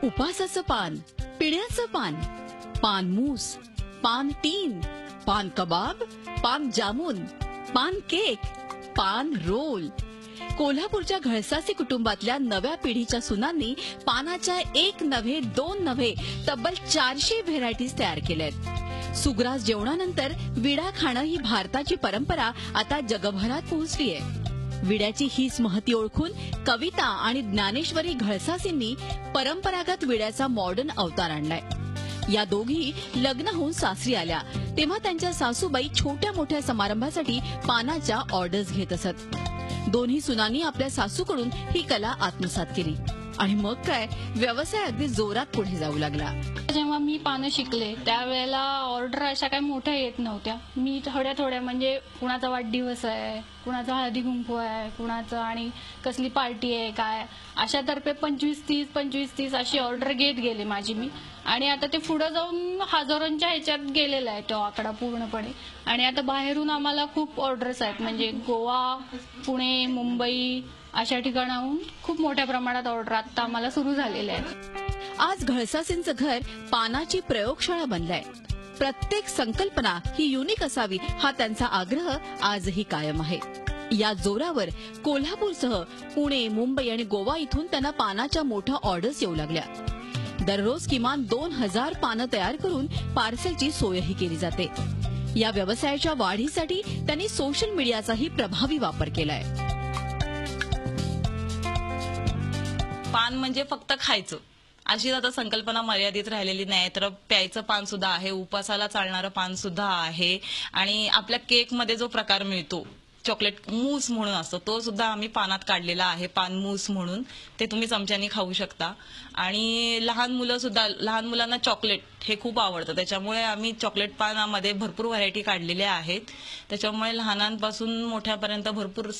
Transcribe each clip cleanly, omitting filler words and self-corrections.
उपासाचं पान, पिण्याचं पान, पान मूस, पान टीन, पान कबाब, पान जामुन, पान केक, पान रोल. कोल्हापूरच्या घळसासी कुटुंबातल्या नव्या पिढीच्या सुनांनी पानाच्या एक नव्हे दोन नव्हे तब्बल 400 व्हेरायटीज तयार केल्यात. सुग्रास जेवणानंतर विडा खाणं ही भारताची परंपरा आता जगभरात पोहोचली आहे. विड्याची हीच महती ओळखून कविता आणि ज्ञानेश्वरी घळसासींनी परंपरागत विड्याचा मॉडर्न अवतार आणलाय. या दोघी लग्न होऊन सासरी आल्या तेव्हा त्यांच्या सासूबाई छोट्या मोठ्या समारंभासाठी पानाच्या ऑर्डर्स घेत असत. दोन्ही सुनांनी आपल्या सासूकडून ही कला आत्मसात केली आणि मग काय व्यवसाय अगदी जोरात पुढे जाऊ लागला. जेव्हा मी पानं शिकले त्यावेळेला ऑर्डर अशा काही मोठ्या येत नव्हत्या. मी थोड्या थोड्या म्हणजे कुणाचा वाढदिवस आहे, कुणाचा हळदी कुंकू आहे, कुणाचं आणि कसली पार्टी आहे काय अशा तर्फे 25-30 अशी ऑर्डर घेत गेले माझी मी. आणि आता ते पुढे जाऊन हजारोंच्या ह्याच्यात गेलेला आहे तो आकडा पूर्णपणे. आणि आता बाहेरून आम्हाला खूप ऑर्डर्स आहेत म्हणजे गोवा, पुणे, मुंबई अशा ठिकाणाहून खूप मोठ्या प्रमाणात ऑर्डर आता आम्हाला सुरू झालेल्या आहेत. आज घळसासींचं घर पानाची प्रयोगशाळा बनलाय. प्रत्येक संकल्पना ही युनिक असावी हा त्यांचा आग्रह आजही कायम आहे. या जोरावर कोल्हापूरसह पुणे, मुंबई आणि गोवा इथून त्यांना पानाच्या मोठ्या ऑर्डर्स येऊ लागल्या. दररोज किमान 2000 पानं तयार करून पार्सलची सोयही केली जाते. या व्यवसायाच्या वाढीसाठी त्यांनी सोशल मीडियाचाही प्रभावी वापर केलाय. पान म्हणजे फक्त खायचं अशी आता संकल्पना मर्यादित राहिलेली नाही, तर प्यायचं पान सुद्धा आहे, उपासाला चालणारं पान सुद्धा आहे. आणि आपल्या केक मध्ये जो प्रकार मिळतो चॉकलेट मूस म्हणून असतो तो सुद्धा आम्ही पानात काढलेला आहे, पान मूस म्हणून. ते तुम्ही चमच्यानी खाऊ शकता. आणि लहान मुलांना चॉकलेट हे खूप आवडतं, त्याच्यामुळे आम्ही चॉकलेट पानामध्ये भरपूर व्हरायटी काढलेल्या आहेत. त्याच्यामुळे लहानांपासून मोठ्यापर्यंत भरपूर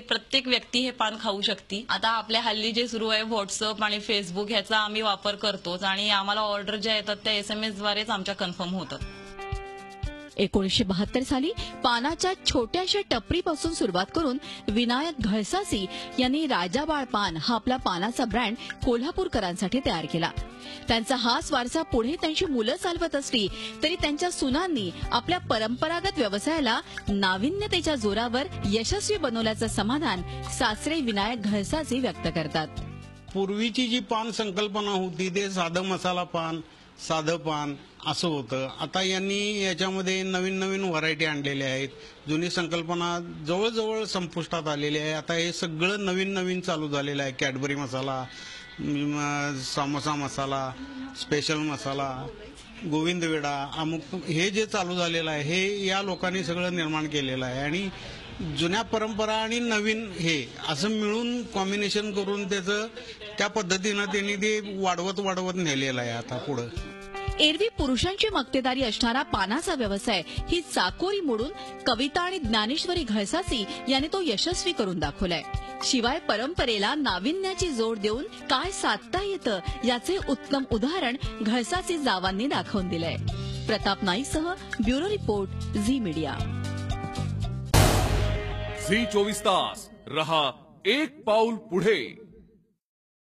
प्रत्येक व्यक्ती हे पान खाऊ शकते. आता आपल्या हल्ली जे सुरू आहे व्हॉट्सअप आणि फेसबुक ह्याचा आम्ही वापर करतोच आणि आम्हाला ऑर्डर ज्या येतात त्या SMS द्वारेच आमच्या कन्फर्म होतात. 1972 साली पानाच्या छोट्याशा टपरीपासून सुरुवात करून विनायक घळसासी यांनी राजाबाळ पान हा आपला पानाचा ब्रँड कोल्हापूरकरांसाठी तयार केला. त्यांचा हाच वारसा पुढे त्यांची मुलं चालवत असली तरी त्यांच्या सुनांनी आपल्या परंपरागत व्यवसायाला नाविन्यतेच्या जोरावर यशस्वी बनवल्याचं समाधान सासरे विनायक घळसासी व्यक्त करतात. पूर्वीची जी पान संकल्पना होती ते साधं मसाला पान, साधं पान असं होतं. आता यांनी याच्यामध्ये नवीन नवीन व्हरायटी आणलेल्या आहेत. जुनी संकल्पना जवळजवळ संपुष्टात आलेली आहे. आता हे सगळं नवीन नवीन चालू झालेलं आहे. कॅडबरी मसाला, समोसा मसाला, स्पेशल मसाला, गोविंद वेडा, अमुक हे जे चालू झालेलं आहे हे या लोकांनी सगळं निर्माण केलेलं आहे. आणि जुन्या परंपरा आणि नवीन हे असं मिळून कॉम्बिनेशन करून त्याचं त्या पद्धतीनं त्यांनी ते वाढवत नेलेलं आहे आता पुढं. एरवी पुरुषांची मक्तेदारी असणारा पानाचा व्यवसाय ही चाकोरी मोडून कविता आणि ज्ञानेश्वरी घळसासी यांनी तो यशस्वी करून दाखवलाय. शिवाय परंपरेला नाविन्याची जोड देऊन काय साधता येतं याचे उत्तम उदाहरण घळसासी जावांनी दाखवून दिलंय. प्रताप नाईकसह bureau report, Zee media. Zee 24 तास रहा एक पाऊल पुढे.